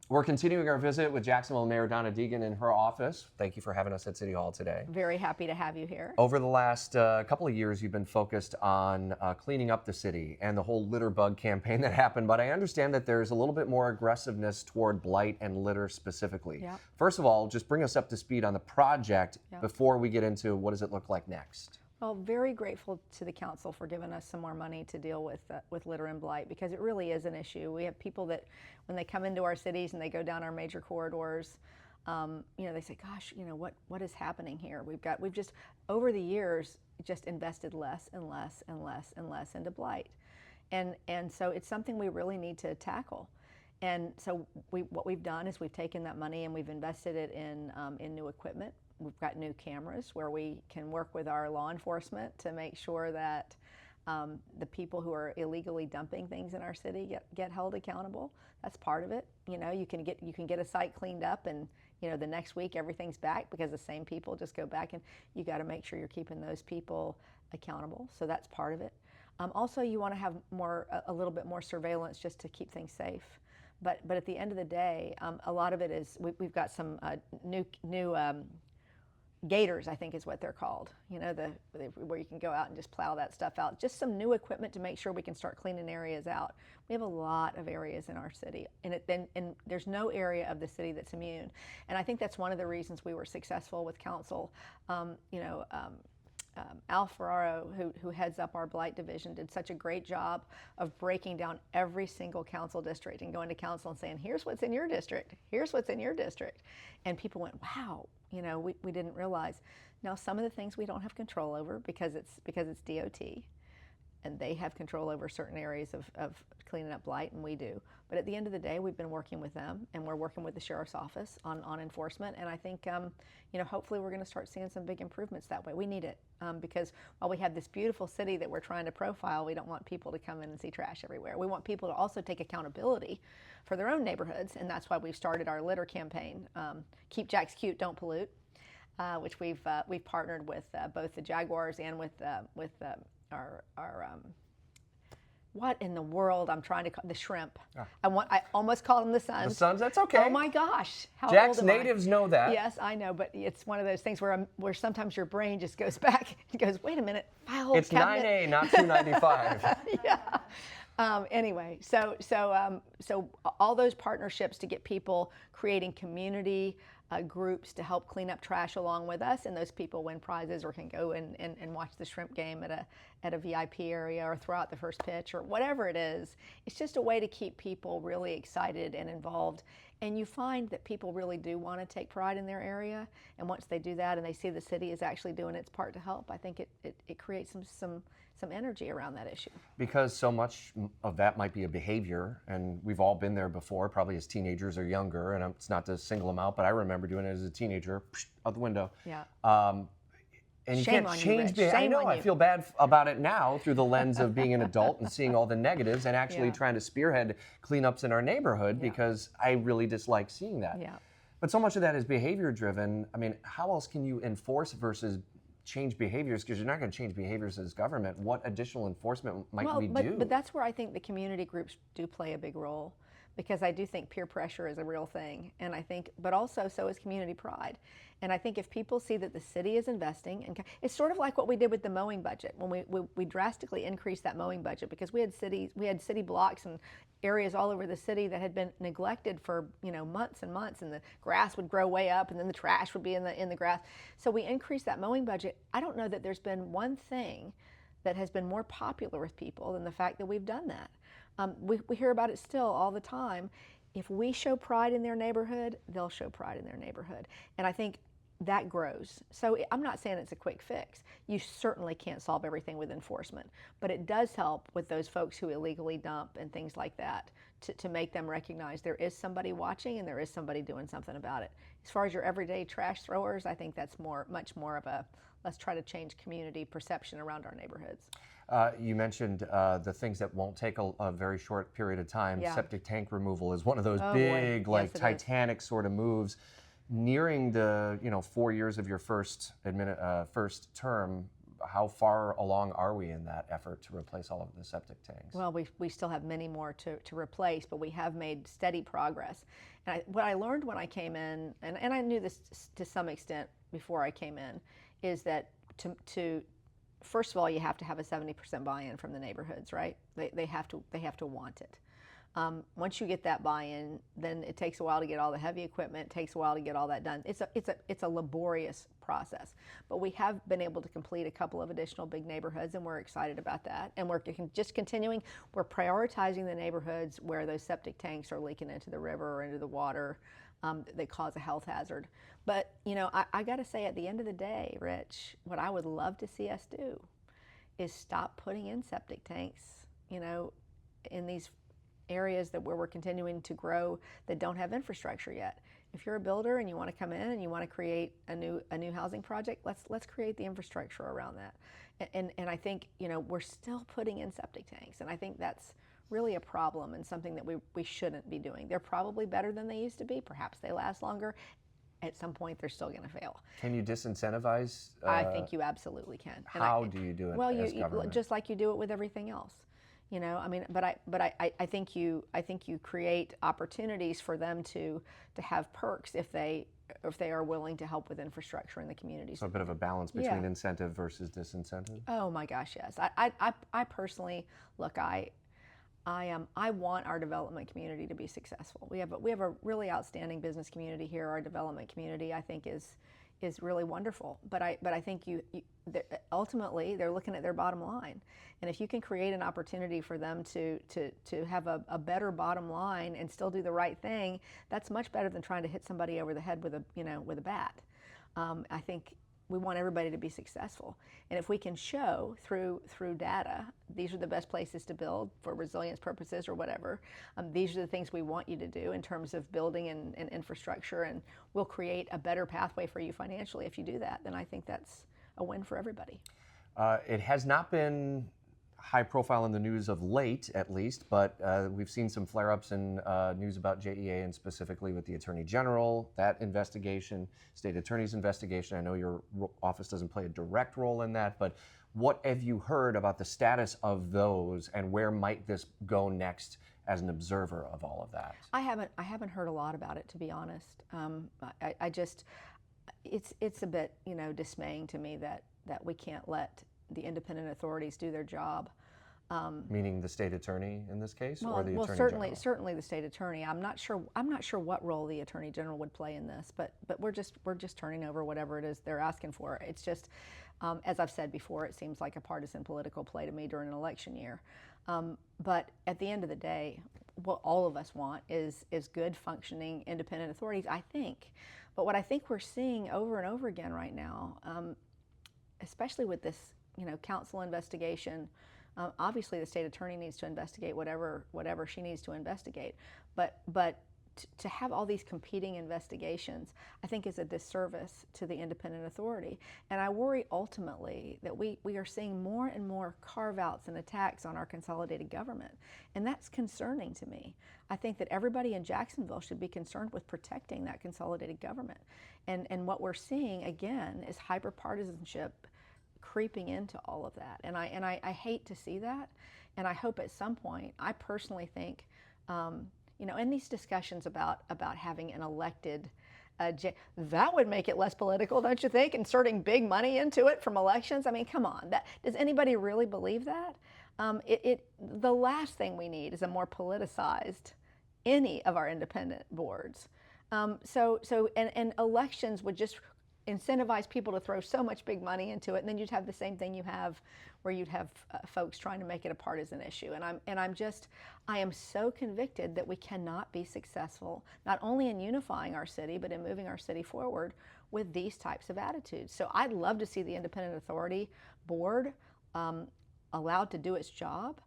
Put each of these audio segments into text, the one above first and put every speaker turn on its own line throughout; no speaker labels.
We're continuing our visit with Jacksonville Mayor Donna Deegan in her office. Thank you for having us at City Hall today.
Very happy to have you here.
Over the last couple of years, you've been focused on cleaning up the city and the whole litter bug campaign that happened, but I understand that there's a little bit more aggressiveness toward blight and litter specifically.
Yep.
First of all, just bring us up to speed on the project
Yep.
before we get into what does it look like next.
Well, very grateful to the council for giving us some more money to deal with litter and blight, because it really is an issue. We have people that, when they come into our cities and they go down our major corridors, they say, "Gosh, what is happening here?" We've just over the years just invested less and less and less and less into blight, and so it's something we really need to tackle. And so what we've done is we've taken that money and we've invested it in new equipment. We've got new cameras where we can work with our law enforcement to make sure that the people who are illegally dumping things in our city get held accountable. That's part of it. You can get a site cleaned up, and the next week everything's back because the same people just go back, and you got to make sure you're keeping those people accountable. So that's part of it. Also, you want to have a little bit more surveillance just to keep things safe. But at the end of the day, a lot of it is we've got some new gators, I think is what they're called, where you can go out and just plow that stuff out. Just some new equipment to make sure we can start cleaning areas out. We have a lot of areas in our city, and there's no area of the city that's immune. And I think that's one of the reasons we were successful with council. Al Ferraro, who heads up our blight division, did such a great job of breaking down every single council district and going to council and saying, "Here's what's in your district, here's what's in your district." And people went, "Wow, we didn't realize." Now, some of the things we don't have control over because it's DOT, and they have control over certain areas of cleaning up blight, and we do. But at the end of the day, we've been working with them, and we're working with the sheriff's office on enforcement. And I think, hopefully we're going to start seeing some big improvements that way. We need it because while we have this beautiful city that we're trying to profile, we don't want people to come in and see trash everywhere. We want people to also take accountability for their own neighborhoods, and that's why we've started our litter campaign, Keep Jacks Cute, Don't Pollute, which we've partnered with both the Jaguars and with our what in the world I'm trying to call the shrimp. I almost called them the Suns.
The Suns, that's okay.
Oh my gosh, how
Jack's
old am
natives know that.
Yes, I know, but it's one of those things where sometimes your brain just goes back and goes, "Wait a minute, file
It's
cabinet."
9A, not 295.
Yeah. Anyway, so all those partnerships to get people creating community groups to help clean up trash along with us, and those people win prizes or can go and watch the shrimp game at a VIP area or throw out the first pitch or whatever it is. It's just a way to keep people really excited and involved. And you find that people really do want to take pride in their area, and once they do that and they see the city is actually doing its part to help, I think it creates some energy around that issue.
Because so much of that might be a behavior, and we've all been there before, probably as teenagers or younger, and it's not to single them out, but I remember doing it as a teenager, out the window.
Yeah.
And you
Shame
can't
on you,
change
Rich.
behavior. I
Shame
know,
on
I
you.
feel bad about it now through the lens of being an adult and seeing all the negatives and actually
Yeah.
trying to spearhead cleanups in our neighborhood
Yeah.
because I really dislike seeing that.
Yeah.
But so much of that is behavior driven. I mean, how else can you enforce versus change behaviors? Because you're not going to change behaviors as government. What additional enforcement might we do?
But that's where I think the community groups do play a big role, because I do think peer pressure is a real thing, and I think, but also so is community pride. And I think if people see that the city is investing, and it's sort of like what we did with the mowing budget when we drastically increased that mowing budget, because we had city blocks and areas all over the city that had been neglected for months and months, and the grass would grow way up, and then the trash would be in the grass. So we increased that mowing budget. I don't know that there's been one thing that has been more popular with people than the fact that we've done that. We hear about it still all the time. If we show pride in their neighborhood, they'll show pride in their neighborhood. And I think that grows. So I'm not saying it's a quick fix. You certainly can't solve everything with enforcement, but it does help with those folks who illegally dump and things like that to make them recognize there is somebody watching and there is somebody doing something about it. As far as your everyday trash throwers, I think that's much more of a let's try to change community perception around our neighborhoods.
You mentioned the things that won't take a very short period of time.
Yeah.
Septic tank removal is one of those
Oh,
big,
boy.
like
Yes, it is.
Titanic sort of moves. Nearing the 4 years of your first term, how far along are we in that effort to replace all of the septic tanks?
Well, we still have many more to replace, but we have made steady progress. And what I learned when I came in, and I knew this to some extent before I came in, is that to first of all, you have to have a 70% buy-in from the neighborhoods, right? They have to want it. Once you get that buy-in, then it takes a while to get all the heavy equipment. It takes a while to get all that done. It's a laborious process, but we have been able to complete a couple of additional big neighborhoods, and we're excited about that. And we're just continuing. We're prioritizing the neighborhoods where those septic tanks are leaking into the river or into the water. They cause a health hazard. But I got to say, at the end of the day, Rich, what I would love to see us do is stop putting in septic tanks, in these areas where we're continuing to grow that don't have infrastructure yet. If you're a builder and you want to come in and you want to create a new housing project, let's create the infrastructure around that. And I think we're still putting in septic tanks, and I think that's really a problem and something that we shouldn't be doing. They're probably better than they used to be. Perhaps they last longer. At some point, they're still going to fail.
Can you disincentivize?
I think you absolutely can.
How do you do it?
Well,
as government?
just like you do it with everything else. But I think you create opportunities for them to have perks if they are willing to help with infrastructure in the communities.
So a bit of a balance between incentive versus disincentive.
Oh my gosh, yes. I personally look. I want our development community to be successful. We have a really outstanding business community here. Our development community, I think, is really wonderful. But I think ultimately they're looking at their bottom line, and if you can create an opportunity for them to have a better bottom line and still do the right thing, that's much better than trying to hit somebody over the head with a bat. I think we want everybody to be successful, and if we can show through data, these are the best places to build for resilience purposes or whatever. These are the things we want you to do in terms of building and infrastructure, and we'll create a better pathway for you financially if you do that. Then I think that's a win for everybody.
It has not been high profile in the news of late, at least, but we've seen some flare-ups in news about JEA, and specifically with the Attorney General, that investigation, State Attorney's investigation. I know your office doesn't play a direct role in that, but what have you heard about the status of those, and where might this go next as an observer of all of that?
I haven't heard a lot about it, to be honest. It's a bit dismaying to me that we can't let the independent authorities do their job.
Meaning the state attorney in this case, or the attorney general?
Certainly the state attorney. I'm not sure what role the attorney general would play in this, but we're just turning over whatever it is they're asking for. It's just, as I've said before, it seems like a partisan political play to me during an election year. But at the end of the day, what all of us want is good functioning independent authorities, I think. But what I think we're seeing over and over again right now, especially with this council investigation, obviously the state attorney needs to investigate whatever she needs to investigate, but to have all these competing investigations, I think, is a disservice to the independent authority. And I worry ultimately that we are seeing more and more carve-outs and attacks on our consolidated government, and that's concerning to me. I think that everybody in Jacksonville should be concerned with protecting that consolidated government. And what we're seeing, again, is hyper-partisanship creeping into all of that, and I hate to see that, and I hope at some point, I personally think, in these discussions about having an elected, that would make it less political, don't you think? Inserting big money into it from elections. I mean, come on, does anybody really believe that? The last thing we need is a more politicized any of our independent boards. And elections would just incentivize people to throw so much big money into it, and then you'd have the same thing you have where you'd have folks trying to make it a partisan issue. I am so convicted that we cannot be successful not only in unifying our city, but in moving our city forward with these types of attitudes. So I'd love to see the Independent Authority Board allowed to do its job.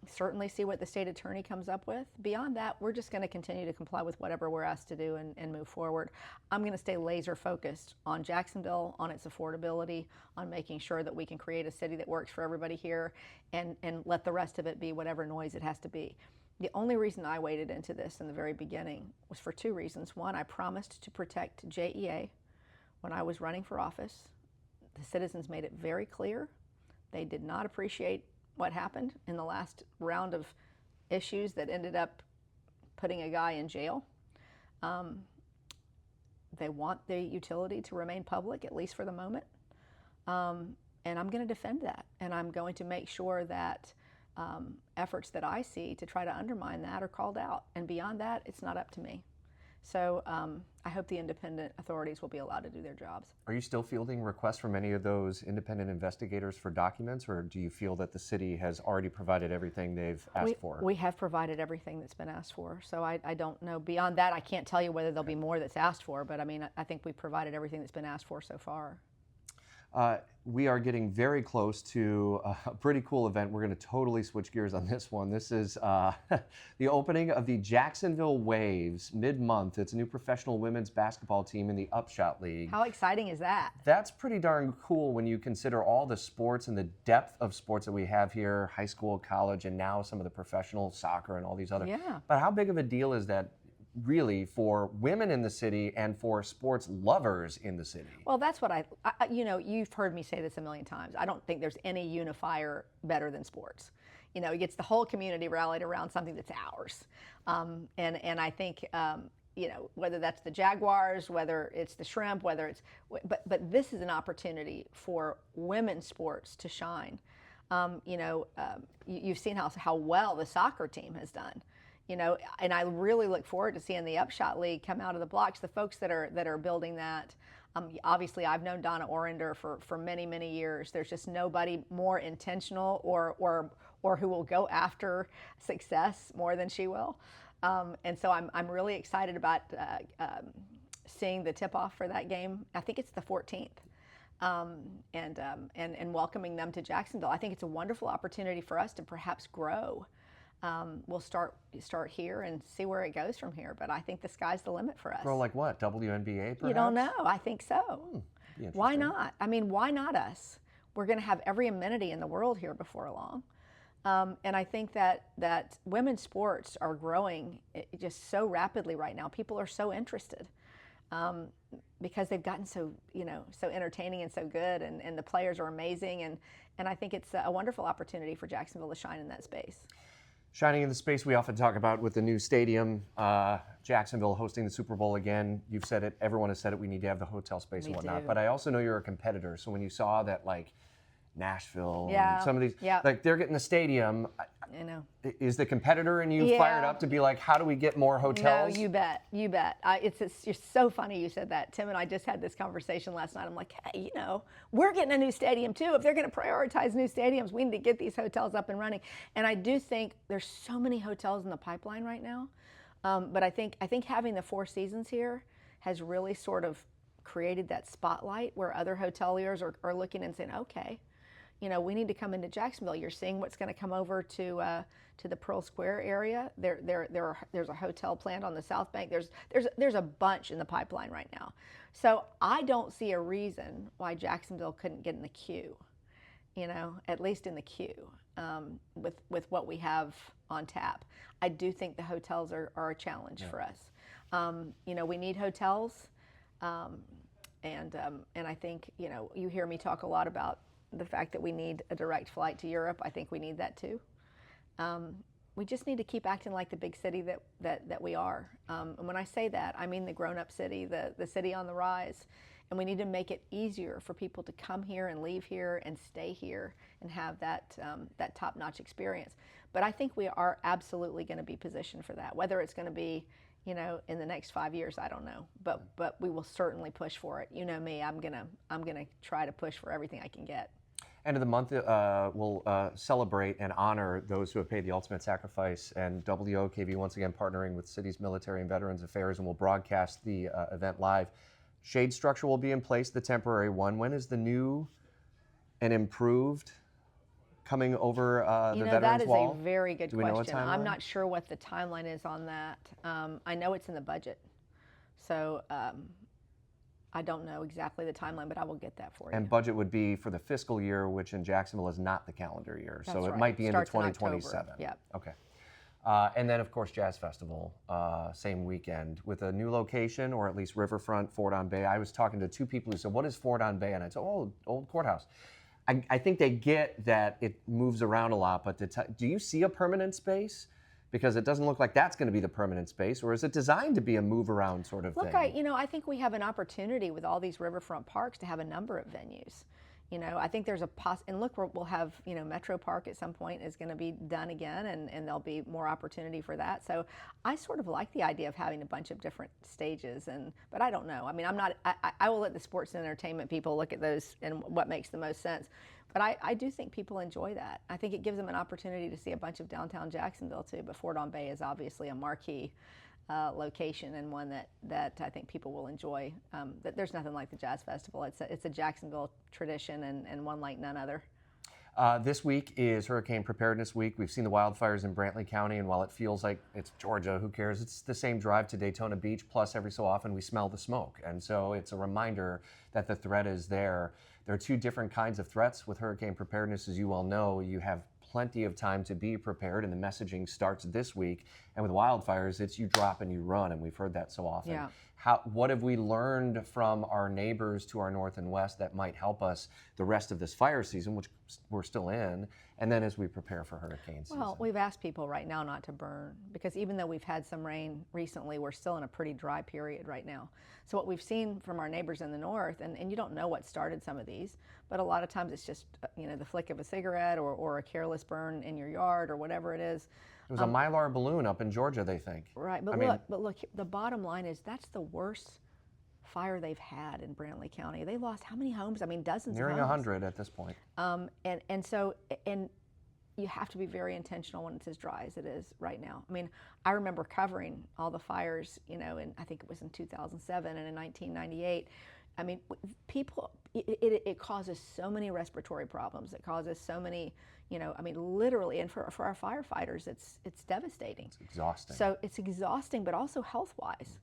Certainly see what the state attorney comes up with. Beyond that, we're just going to continue to comply with whatever we're asked to do and move forward. I'm going to stay laser focused on Jacksonville, on its affordability, on making sure that we can create a city that works for everybody here, and let the rest of it be whatever noise it has to be. The only reason I waded into this in the very beginning was for two reasons. One, I promised to protect JEA when I was running for office. The citizens made it very clear they did not appreciate what happened in the last round of issues that ended up putting a guy in jail. They want the utility to remain public, at least for the moment. And I'm going to defend that. And I'm going to make sure that efforts that I see to try to undermine that are called out. And beyond that, it's not up to me. So I hope the independent authorities will be allowed to do their jobs.
Are you still fielding requests from any of those independent investigators for documents, or do you feel that the city has already provided everything they've asked for?
We have provided everything that's been asked for. So I don't know. Beyond that, I can't tell you whether there'll be more that's asked for, but I mean, I think we've provided everything that's been asked for so far.
We are getting very close to a pretty cool event. We're going to totally switch gears on this one. This is the opening of the Jacksonville Waves mid-month. It's a new professional women's basketball team in the Upshot League.
How exciting is that?
That's pretty darn cool when you consider all the sports and the depth of sports that we have here, high school, college, and now some of the professional soccer and all these other.
Yeah.
But how big of a deal is that really for women in the city and for sports lovers in the city?
Well, that's what I you know, you've heard me say this a million times. I don't think there's any unifier better than sports. You know, it gets the whole community rallied around something that's ours. And I think, you know, whether that's the Jaguars, whether it's the Shrimp, whether it's, but this is an opportunity for women's sports to shine. You know, you've seen how well the soccer team has done. You know, and I really look forward to seeing the Upshot League come out of the blocks. The folks that are building that, obviously I've known Donna Orender for many, many years. There's just nobody more intentional or who will go after success more than she will. And so I'm really excited about seeing the tip-off for that game. I think it's the 14th. And welcoming them to Jacksonville. I think it's a wonderful opportunity for us to perhaps grow. We'll start here and see where it goes from here. But I think the sky's the limit for us.
Grow like what? WNBA perhaps?
You don't know. I think so. Why not? I mean, why not us? We're going to have every amenity in the world here before long. And I think that women's sports are growing just so rapidly right now. People are so interested because they've gotten so, you know, so entertaining and so good, and the players are amazing. And I think it's a wonderful opportunity for Jacksonville to shine in that space.
Shining in the space we often talk about with the new stadium, Jacksonville hosting the Super Bowl again. You've said it, everyone has said it, we need to have the hotel space and whatnot. But I also know you're a competitor, so when you saw that, like, Nashville and some of these, like, they're getting the stadium,
I know.
Is the competitor in you fired up to be like, how do we get more hotels?
No, you bet, you bet. You're so funny you said that. Tim and I just had this conversation last night. I'm like, hey, you know, we're getting a new stadium too. If they're going to prioritize new stadiums, we need to get these hotels up and running. And I do think there's so many hotels in the pipeline right now. But I think having the Four Seasons here has really sort of created that spotlight where other hoteliers are looking and saying, okay, you know, we need to come into Jacksonville. You're seeing what's going to come over to the Pearl Square area. There's a hotel planned on the South Bank. There's a bunch in the pipeline right now. So I don't see a reason why Jacksonville couldn't get in the queue. You know, at least in the queue with what we have on tap. I do think the hotels are a challenge for us. You know, we need hotels, and I think, you know, you hear me talk a lot about the fact that we need a direct flight to Europe. I think we need that too. We just need to keep acting like the big city that we are. And when I say that, I mean the grown-up city, the city on the rise. And we need to make it easier for people to come here and leave here and stay here and have that top-notch experience. But I think we are absolutely going to be positioned for that. Whether it's going to be, you know, in the next 5 years, I don't know. But we will certainly push for it. You know me, I'm gonna try to push for everything I can get.
End of the month, we'll celebrate and honor those who have paid the ultimate sacrifice. And WOKV once again partnering with City's Military and Veterans Affairs, and we'll broadcast the event live. Shade structure will be in place, the temporary one. When is the new and improved coming over the Veterans Wall?
That is a very good
question. Do we know a timeline?
I'm not sure what the timeline is on that. I know it's in the budget. So I don't know exactly the timeline, but I will get that for you.
And budget would be for the fiscal year, which in Jacksonville is not the calendar year.
That's
so it
right.
might be into
Starts in
2027.
October. Yeah.
Okay. And then, of course, Jazz Festival, same weekend, with a new location, or at least riverfront, Fort on Bay. I was talking to two people who said, what is Fort on Bay? And I said, oh, old courthouse. I think they get that it moves around a lot, but do you see a permanent space? Because it doesn't look like that's going to be the permanent space, or is it designed to be a move around sort of thing?
Look, I think we have an opportunity with all these riverfront parks to have a number of venues. I think there's and look, we'll have, Metro Park at some point is going to be done again, and there'll be more opportunity for that. So I sort of like the idea of having a bunch of different stages, but I don't know. I mean, I will let the sports and entertainment people look at those and what makes the most sense. But I do think people enjoy that. I think it gives them an opportunity to see a bunch of downtown Jacksonville too, but Fort on Bay is obviously a marquee location, and one that I think people will enjoy. There's nothing like the Jazz Festival. It's a Jacksonville tradition, and one like none other.
This week is Hurricane Preparedness Week. We've seen the wildfires in Brantley County, and while it feels like it's Georgia, who cares? It's the same drive to Daytona Beach, plus every so often we smell the smoke. And so it's a reminder that the threat is there. There are two different kinds of threats with hurricane preparedness, as you all know. You have plenty of time to be prepared, and the messaging starts this week. And with wildfires, it's you drop and you run, and we've heard that so often.
Yeah.
What have we learned from our neighbors to our north and west that might help us the rest of this fire season, which we're still in, and then as we prepare for hurricane season?
Well, we've asked people right now not to burn, because even though we've had some rain recently, we're still in a pretty dry period right now. So what we've seen from our neighbors in the north, and you don't know what started some of these, but a lot of times it's just the flick of a cigarette or a careless burn in your yard or whatever it is.
It was a Mylar balloon up in Georgia, they think.
Right, but look, the bottom line is that's the worst fire they've had in Brantley County. They lost how many homes? I mean, dozens
Nearing
of homes.
100 at this point.
And you have to be very intentional when it's as dry as it is right now. I mean, I remember covering all the fires, and I think it was in 2007 and in 1998. I mean, it causes so many respiratory problems. It causes so many, literally, and for our firefighters, it's devastating.
It's exhausting.
So it's exhausting, but also health-wise.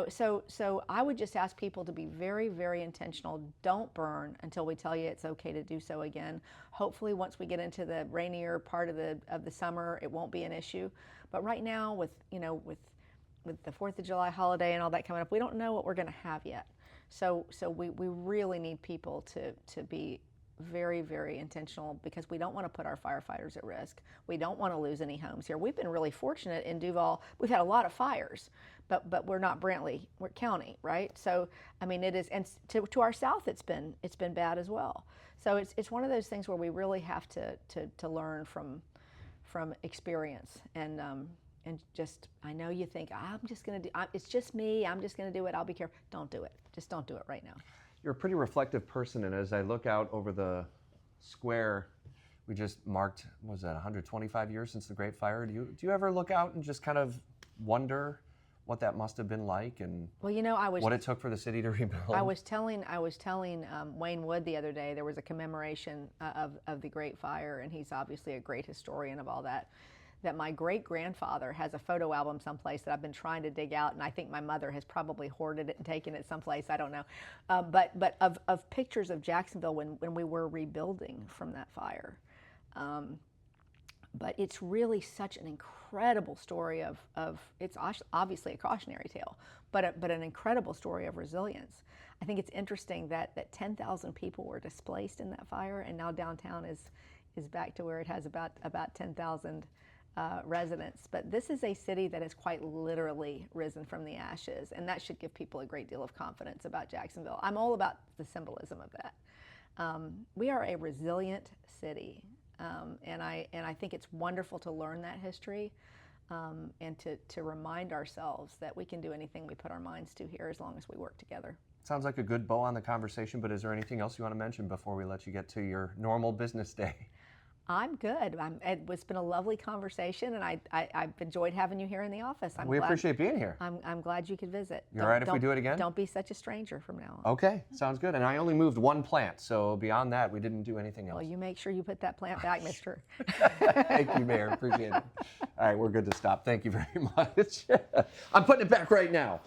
So I would just ask people to be very, very intentional. Don't burn until we tell you it's okay to do so again. Hopefully, once we get into the rainier part of the summer, it won't be an issue. But right now, with the 4th of July holiday and all that coming up, we don't know what we're going to have yet. So we really need people to be very, very intentional, because we don't want to put our firefighters at risk. We don't want to lose any homes here. We've been really fortunate in Duval. We've had a lot of fires, but we're not Brantley. We're county, right? So I mean, it is, and to our south, it's been bad as well. So it's one of those things where we really have to learn from experience, and just, I know you think, I'm just going to do, it's just me, I'm just going to do it, I'll be careful. Don't do it. Just don't do it right now.
You're a pretty reflective person, and as I look out over the square, we just marked, was that 125 years since the Great Fire? Do you ever look out and just kind of wonder what that must have been like, and what it took for the city to rebuild?
I was telling Wayne Wood the other day, there was a commemoration of the Great Fire, and he's obviously a great historian of all that my great-grandfather has a photo album someplace that I've been trying to dig out, and I think my mother has probably hoarded it and taken it someplace, I don't know. But of pictures of Jacksonville when we were rebuilding from that fire. But it's really such an incredible story of it's obviously a cautionary tale, but an incredible story of resilience. I think it's interesting that 10,000 people were displaced in that fire, and now downtown is back to where it has about 10,000 residents. But this is a city that has quite literally risen from the ashes, and that should give people a great deal of confidence about Jacksonville. I'm all about the symbolism of that. We are a resilient city, and I think it's wonderful to learn that history, and to remind ourselves that we can do anything we put our minds to here as long as we work together.
Sounds like a good bow on the conversation, but is there anything else you want to mention before we let you get to your normal business day?
I'm good. It's been a lovely conversation, and I've enjoyed having you here in the office.
We appreciate being here.
I'm glad you could visit.
You all right if we do it again?
Don't be such a stranger from now on.
Okay, sounds good. And I only moved one plant, so beyond that, we didn't do anything else.
Well, you make sure you put that plant back, mister.
Thank you, Mayor. Appreciate it. All right, we're good to stop. Thank you very much. I'm putting it back right now.